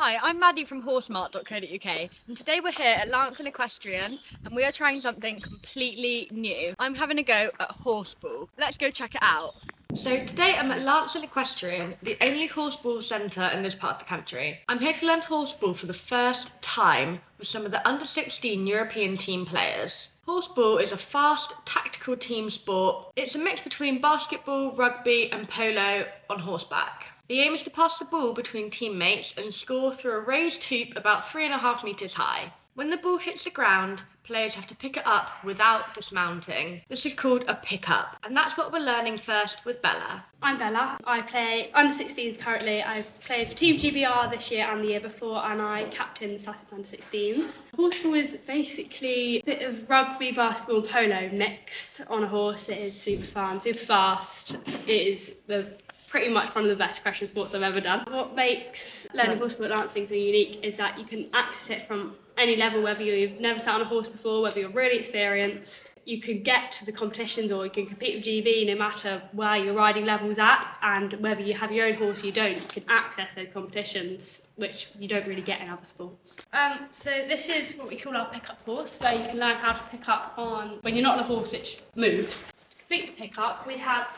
Hi, I'm Maddy from Horsemart.co.uk, and today we're here at Lancing Equestrian and we are trying something completely new. I'm having a go at Horseball. Let's go check it out. So today I'm at Lancing Equestrian, the only horseball centre in this part of the country. I'm here to learn horseball for the first time with some of the under-16 European team players. Horseball is a fast, tactical team sport. It's a mix between basketball, rugby and polo on horseback. The aim is to pass the ball between teammates and score through a raised hoop about 3.5 metres high. When the ball hits the ground, players have to pick it up without dismounting. This is called a pick-up, and that's what we're learning first with Bella. I'm Bella. I play under-16s currently. I've played for Team GBR this year and the year before, and I captain Sussex under-16s. Horseball is basically a bit of rugby, basketball and polo mixed on a horse. It is super fun, super fast. It is pretty much one of the best equestrian sports I've ever done. What makes learning horseball at Lancing so unique is that you can access it from any level, whether you've never sat on a horse before, whether you're really experienced. You can get to the competitions or you can compete with GB no matter where your riding level's at, and whether you have your own horse or you don't, you can access those competitions, which you don't really get in other sports. So this is what we call our pick-up horse, where you can learn how to pick up on when you're not on a horse which moves. To complete the pick-up, we have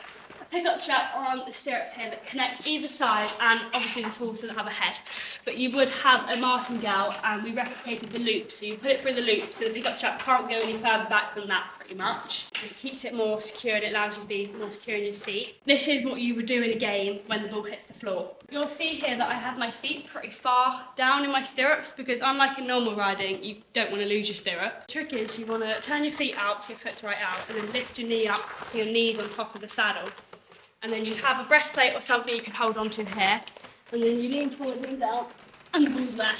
a pick-up strap on the stirrups here that connects either side, and obviously this horse doesn't have a head, but you would have a martingale, and we replicated the loop, so you put it through the loop so the pick-up strap can't go any further back than that pretty much. It keeps it more secure and it allows you to be more secure in your seat. This is what you would do in a game when the ball hits the floor. You'll see here that I have my feet pretty far down in my stirrups because unlike in normal riding, you don't want to lose your stirrup. The trick is you want to turn your feet out so your foot's right out, and then lift your knee up so your knee's on top of the saddle. And then you'd have a breastplate or something you can hold on to here, and then you lean forward, lean down, and the ball's there.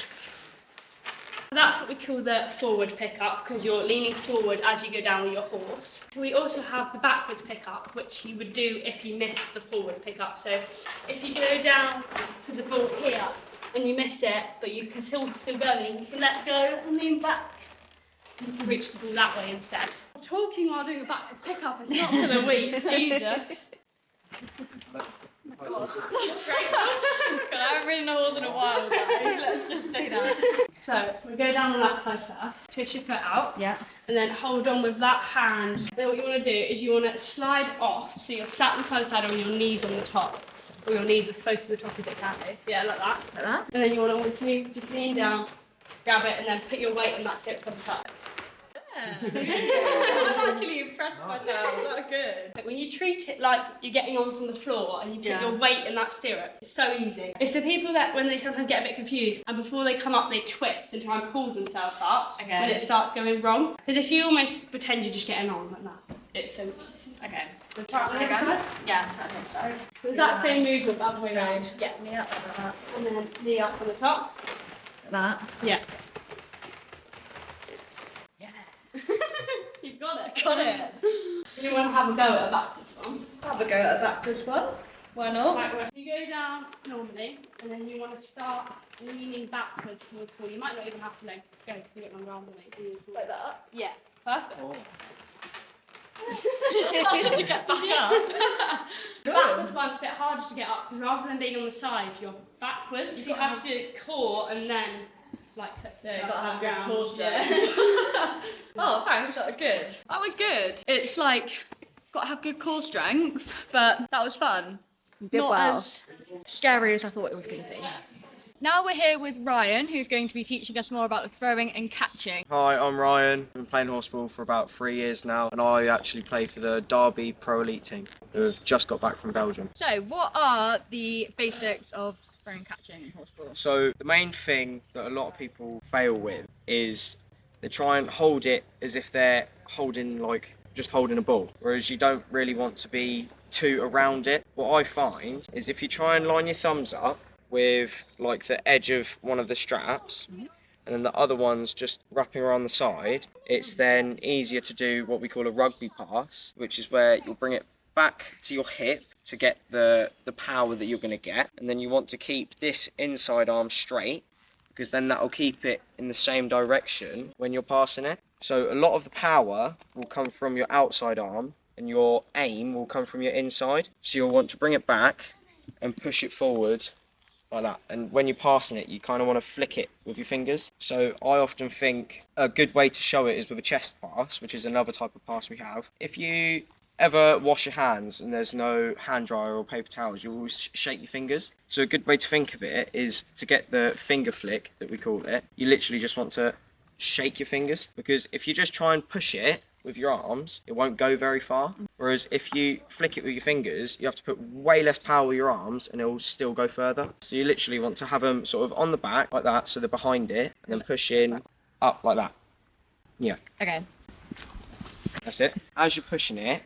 So that's what we call the forward pickup, because you're leaning forward as you go down with your horse. We also have the backwards pickup, which you would do if you miss the forward pickup. So if you go down to the ball here and you miss it, but you can still going, you can let go and lean back. You can reach the ball that way instead. Talking while doing a backward pickup is not for the weak, Jesus. God, I haven't ridden a horse in a while, guys. Let's just say that. So we go down on that side first, twist your foot out, Yeah. and then hold on with that hand. Then what you want to do is you want to slide off, so you're sat on the side of the saddle and your knees on the top, or your knees as close to the top as it can be. Yeah, like that. Like that? And then you want to just lean down, grab it, and then put your weight on that so it comes up. I'm actually impressed with myself. That was good. But when you treat it like you're getting on from the floor and you put your weight in that stirrup, it's so easy. It's the people that when they sometimes get a bit confused and before they come up they twist and try and pull themselves up when it starts going wrong. Because if you almost pretend you're just getting on like that, it's so easy. Okay. We'll try it on the other side? Yeah, try the other side. So exact same movement the other way around. Yeah, knee up like that. And then knee up on the top. Like that. Yeah. You've got it. Got it. You want to have a go at a backwards one? Have a go at a backwards one. Why not? Right, you go down normally, and then you want to start leaning backwards towards the ball. You might not even have to go because you get one round the way. Like that? Yeah, perfect. To get back up. The backwards one's a bit harder to get up because rather than being on the side, you're backwards. You have to core and then click. Yeah, you've got to have good core strength. Oh, thanks, that was good. That was good. It's got to have good core strength, but that was fun. Not as scary as I thought it was going to be. Now we're here with Ryan, who's going to be teaching us more about the throwing and catching. Hi, I'm Ryan. I've been playing horseball for about 3 years now, and I actually play for the Derby Pro Elite team, who have just got back from Belgium. So, what are the basics of throwing and catching in horseball? So the main thing that a lot of people fail with is they try and hold it as if they're holding just holding a ball, whereas you don't really want to be too around it. What I find is if you try and line your thumbs up with the edge of one of the straps, and then the other one's just wrapping around the side, it's then easier to do what we call a rugby pass, which is where you'll bring it back to your hip to get the power that you're going to get, and then you want to keep this inside arm straight because then that'll keep it in the same direction when you're passing it. So a lot of the power will come from your outside arm and your aim will come from your inside. So you'll want to bring it back and push it forward like that. And when you're passing it, you kind of want to flick it with your fingers. So I often think a good way to show it is with a chest pass, which is another type of pass we have. If you ever wash your hands and there's no hand dryer or paper towels, you always shake your fingers. So a good way to think of it is to get the finger flick that we call it. You literally just want to shake your fingers, because if you just try and push it with your arms, it won't go very far. Whereas if you flick it with your fingers, you have to put way less power with your arms and it will still go further. So you literally want to have them sort of on the back like that, so they're behind it, and then push in up like that. Yeah. Okay. That's it. As you're pushing it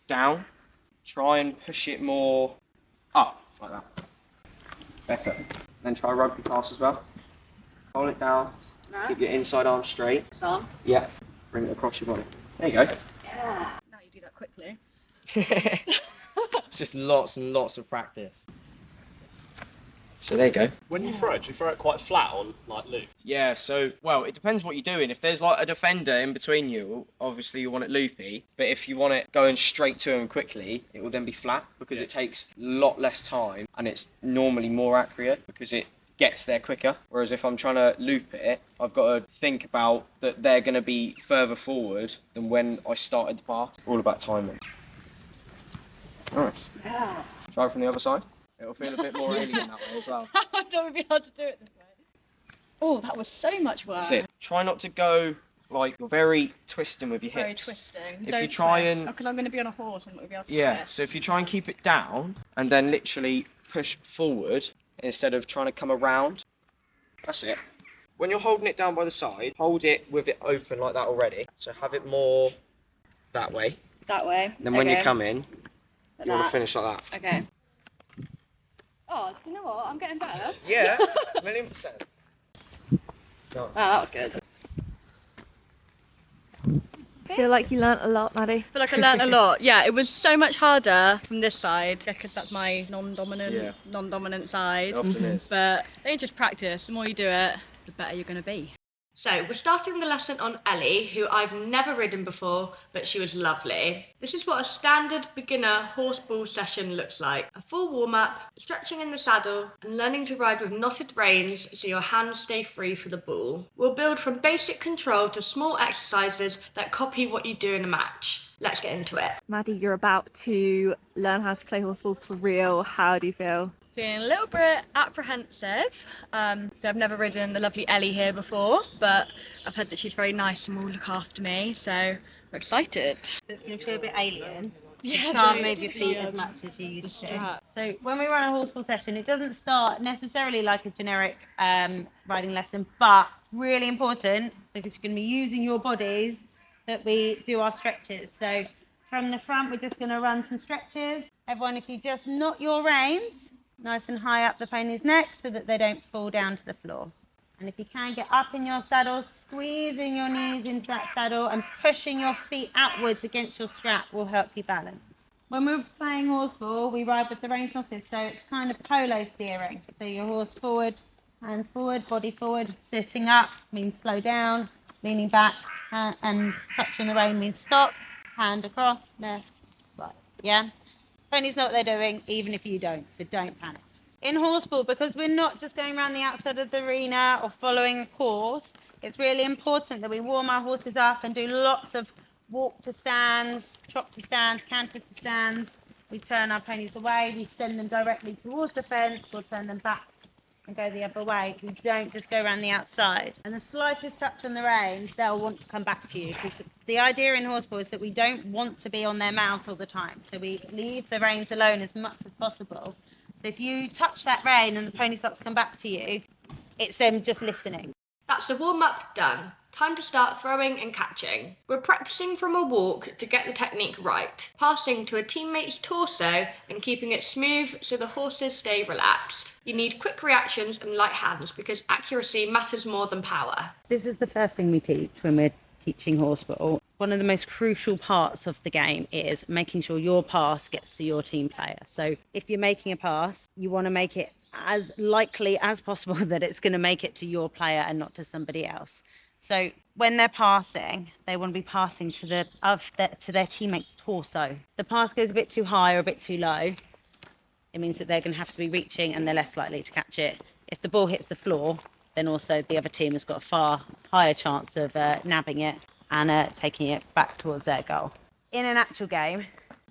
down. Try and push it more up like that. Better. Then try rugby pass as well. Hold it down. Keep your inside arm straight. Arm. Yeah. Bring it across your body. There you go. Yeah. Now you do that quickly. Just lots and lots of practice. So there you go. When you throw it, do you throw it quite flat on, like loop? Yeah, so, well, it depends what you're doing. If there's like a defender in between you, obviously you want it loopy. But if you want it going straight to him quickly, it will then be flat, because it takes a lot less time and it's normally more accurate because it gets there quicker. Whereas if I'm trying to loop it, I've got to think about that they're going to be further forward than when I started the pass. All about timing. Nice. Yeah. Try it from the other side. It'll feel a bit more alien that way as well. I don't be hard to do it this way. Oh, that was so much work. That's it. Try not to go like you're very twisting with your Very hips. twisting. If Don't you try twist. and because I'm going to be on a horse and not be able to yeah, twist. so if you try and keep it down and then literally push forward instead of trying to come around, that's it. When you're holding it down by the side, hold it with it open like that already. So have it more that way. That way. And then when you Okay. come in, Like you want to that. finish like that. Okay. Oh, you know what? I'm getting better. Yeah, 1,000,000%. Wow, that was good. I feel like you learnt a lot, Maddy. I feel like I learnt a lot. Yeah, it was so much harder from this side because that's my non-dominant side. It often is. But they just practice. The more you do it, the better you're going to be. So we're starting the lesson on Ellie, who I've never ridden before, but she was lovely. This is what a standard beginner horseball session looks like. A full warm-up, stretching in the saddle, and learning to ride with knotted reins so your hands stay free for the ball. We'll build from basic control to small exercises that copy what you do in a match. Let's get into it. Maddy, you're about to learn how to play horseball for real. How do you feel? Feeling a little bit apprehensive. I've never ridden the lovely Ellie here before, but I've heard that she's very nice and will look after me, so I'm excited. It's going to feel a bit alien. Yeah, You can't move your feet as much as you used to. strap. So when we run a horseball session, it doesn't start necessarily like a generic riding lesson, but really important because you're going to be using your bodies that we do our stretches. So from the front, we're just going to run some stretches. Everyone, if you just knot your reins nice and high up the pony's neck so that they don't fall down to the floor. And if you can, get up in your saddle, squeezing your knees into that saddle and pushing your feet outwards against your strap will help you balance. When we're playing horseball, we ride with the reins knotted, so it's kind of polo steering. So your horse forward, hands forward, body forward, sitting up means slow down, leaning back and touching the rein means stop, hand across, left, right, yeah? Ponies know what they're doing, even if you don't, so don't panic. In horseball, because we're not just going around the outside of the arena or following a course, it's really important that we warm our horses up and do lots of walk to stands, trot to stands, canter to stands. We turn our ponies away, we send them directly towards the fence, we'll turn them back and go the other way. We don't just go around the outside. And the slightest touch on the reins, they'll want to come back to you. Because the idea in horseball is that we don't want to be on their mouth all the time. So we leave the reins alone as much as possible. So if you touch that rein and the pony starts to come back to you, it's them just listening. That's the warm-up done. Time to start throwing and catching. We're practicing from a walk to get the technique right, passing to a teammate's torso and keeping it smooth so the horses stay relaxed. You need quick reactions and light hands because accuracy matters more than power. This is the first thing we teach when we're teaching horseball. One of the most crucial parts of the game is making sure your pass gets to your team player. So if you're making a pass, you want to make it as likely as possible that it's going to make it to your player and not to somebody else. So when they're passing, they want to be passing to their teammate's torso. The pass goes a bit too high or a bit too low, it means that they're going to have to be reaching and they're less likely to catch it. If the ball hits the floor, then also the other team has got a far higher chance of nabbing it and taking it back towards their goal. In an actual game,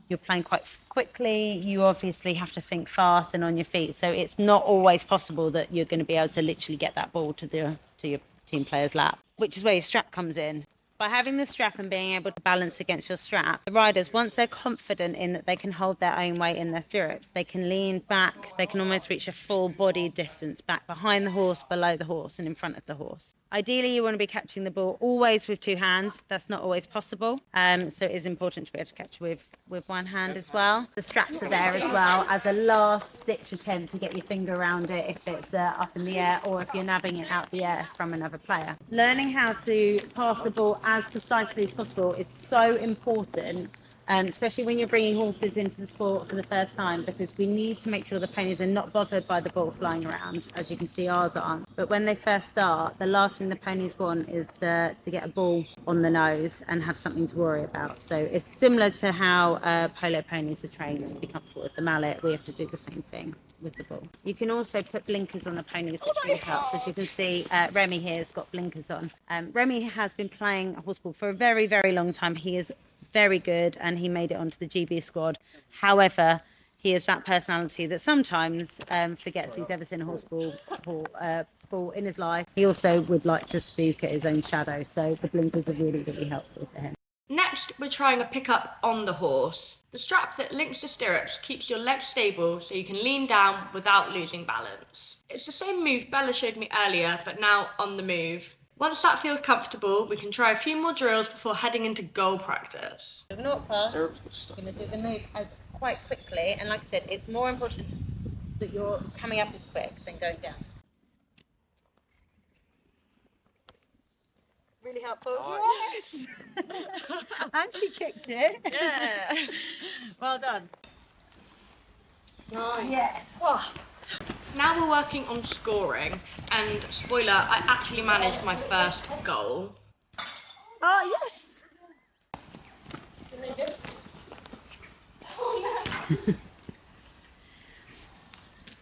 you're playing quite quickly. You obviously have to think fast and on your feet. So it's not always possible that you're going to be able to literally get that ball to your team player's lap, which is where your strap comes in. By having the strap and being able to balance against your strap, the riders, once they're confident in that they can hold their own weight in their stirrups, they can lean back, they can almost reach a full body distance back behind the horse, below the horse and in front of the horse. Ideally, you want to be catching the ball always with two hands. That's not always possible. So it is important to be able to catch with one hand as well. The straps are there as well as a last ditch attempt to get your finger around it if it's up in the air or if you're nabbing it out the air from another player. Learning how to pass the ball as precisely as possible is so important. Especially when you're bringing horses into the sport for the first time, because we need to make sure the ponies are not bothered by the ball flying around. As you can see, ours aren't. But when they first start, the last thing the ponies want is to get a ball on the nose and have something to worry about. So it's similar to how polo ponies are trained to be comfortable with the mallet. We have to do the same thing with the ball. You can also put blinkers on the ponies, which really helps. As you can see, Remy here has got blinkers on. Remy has been playing horseball for a very, very long time. He is very good and he made it onto the GB squad. However, he is that personality that sometimes forgets he's ever seen a horseball ball in his life. He also would like to spook at his own shadow, so the blinkers are really, really helpful for him. Next, we're trying a pickup on the horse. The strap that links the stirrups keeps your legs stable so you can lean down without losing balance. It's the same move Bella showed me earlier, but now on the move. Once that feels comfortable, we can try a few more drills before heading into goal practice. Not fast. You're going to do the move quite quickly, and like I said, it's more important that you're coming up as quick than going down. Really helpful. Yes! And she kicked it. Yeah. Well done. Nice. Yes. Oh. Now we're working on scoring, and spoiler, I actually managed my first goal. Oh, yes.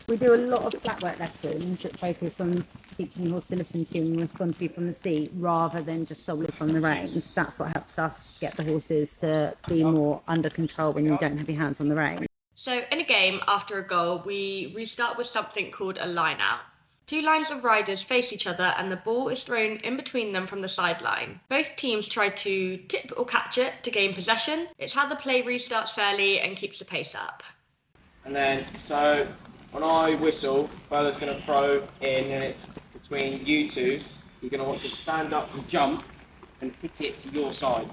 We do a lot of flat work lessons that focus on teaching the horse to listen to and respond to you from the seat rather than just solely from the reins. That's what helps us get the horses to be more under control when you don't have your hands on the reins. So in a game, after a goal, we restart with something called a line out. Two lines of riders face each other and the ball is thrown in between them from the sideline. Both teams try to tip or catch it to gain possession. It's how the play restarts fairly and keeps the pace up. And then, so when I whistle, Bella's going to throw in, and it's between you two. You're going to want to stand up and jump and hit it to your side.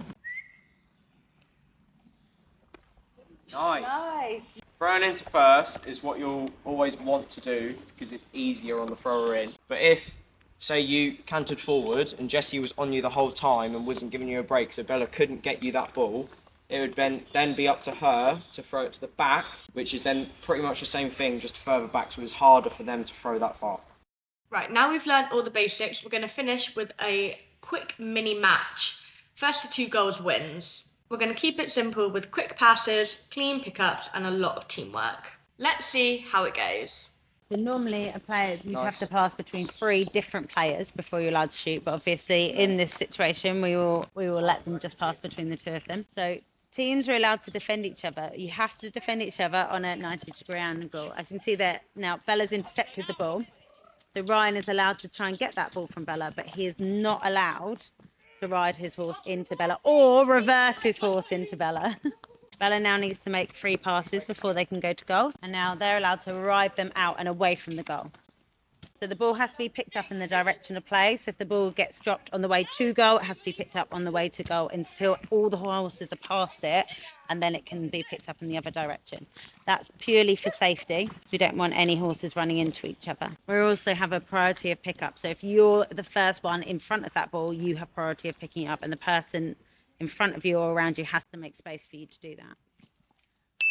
Nice. Nice. Throwing into first is what you'll always want to do because it's easier on the thrower in. But if, say, you cantered forward and Jessie was on you the whole time and wasn't giving you a break, so Bella couldn't get you that ball, it would then be up to her to throw it to the back, which is then pretty much the same thing, just further back, so it's harder for them to throw that far. Right, now we've learned all the basics, we're going to finish with a quick mini match. First to 2 goals wins. We're going to keep it simple with quick passes, clean pickups and a lot of teamwork. Let's see how it goes. So normally a player, you'd have to pass between 3 different players before you're allowed to shoot, but obviously in this situation we will let them just pass between the 2 of them. So teams are allowed to defend each other. You have to defend each other on a 90-degree angle. As you can see there, now Bella's intercepted the ball. So Ryan is allowed to try and get that ball from Bella, but he is not allowed to ride his horse into Bella or reverse his horse into Bella. Bella now needs to make 3 passes before they can go to goal, and now they're allowed to ride them out and away from the goal. So the ball has to be picked up in the direction of play. So if the ball gets dropped on the way to goal, it has to be picked up on the way to goal until all the horses are past it, and then it can be picked up in the other direction. That's purely for safety. We don't want any horses running into each other. We also have a priority of pickup. So if you're the first one in front of that ball, you have priority of picking it up, and the person in front of you or around you has to make space for you to do that.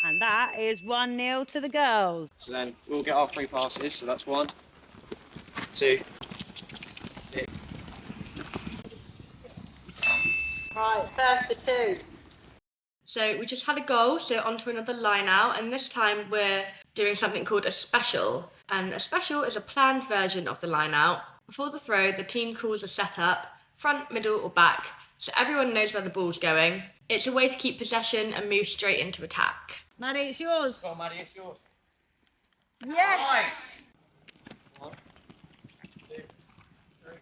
And that is 1-0 to the girls. So then we'll get our 3 passes, so that's 1, 2, 6. Right, first for 2. So we just had a goal, so onto another line out, and this time we're doing something called a special. And a special is a planned version of the line out. Before the throw, the team calls a setup, front, middle or back, so everyone knows where the ball's going. It's a way to keep possession and move straight into attack. Maddy, it's yours. Go on, Maddy, it's yours. Yes.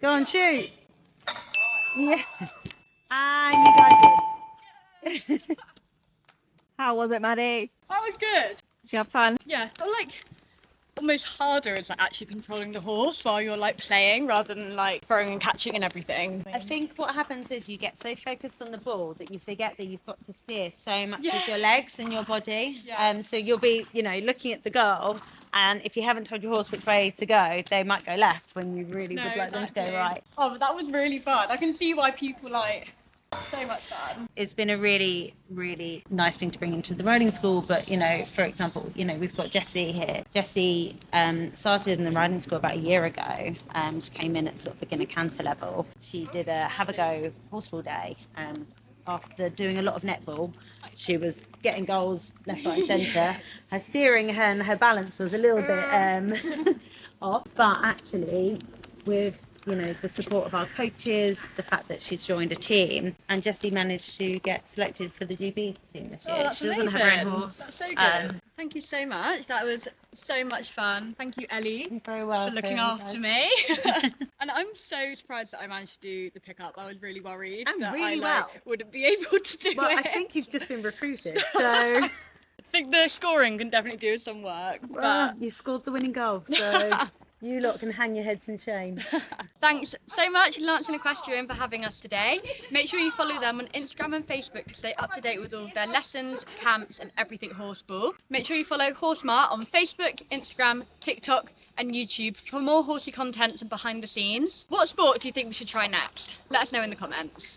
Go on, shoot. Yeah. And you guys did. How was it, Maddy? That was good. Did you have fun? Yeah, I felt like almost harder is like actually controlling the horse while you're like playing rather than like throwing and catching and everything. I think what happens is you get so focused on the ball that you forget that you've got to steer so much Yeah. with your legs and your body. Yeah. So you'll be, looking at the goal, and if you haven't told your horse which way to go, they might go left when you really would like them to go right. Oh, but that was really fun. I can see why people like so much fun. It's been a really, really nice thing to bring into the riding school. But, for example, we've got Jessie here. Jessie started in the riding school about a year ago. She came in at sort of beginner canter level. She did a have a go horseball day. After doing a lot of netball, she was getting goals left, right, and centre. Her steering and her balance was a little bit off. But actually, with the support of our coaches, the fact that she's joined a team, and Jessie managed to get selected for the GB team this year. Oh, that's She doesn't have her own amazing. horse. That's so good. Thank you so much. That was so much fun. Thank you, Ellie, You're very welcome. for looking after me. And I'm so surprised that I managed to do the pickup. I was really worried And that really I well. wouldn't be able to do Well, it. I think you've just been recruited, so I think the scoring can definitely do some work. But you scored the winning goal. So you lot can hang your heads in shame. thanks so much, Lancing Equestrian, for having us today. Make sure you follow them on Instagram and Facebook to stay up to date with all of their lessons, camps, and everything horseball. Make sure you follow Horsemart on Facebook, Instagram, TikTok, and YouTube for more horsey content and behind the scenes. What sport do you think we should try next? Let us know in the comments.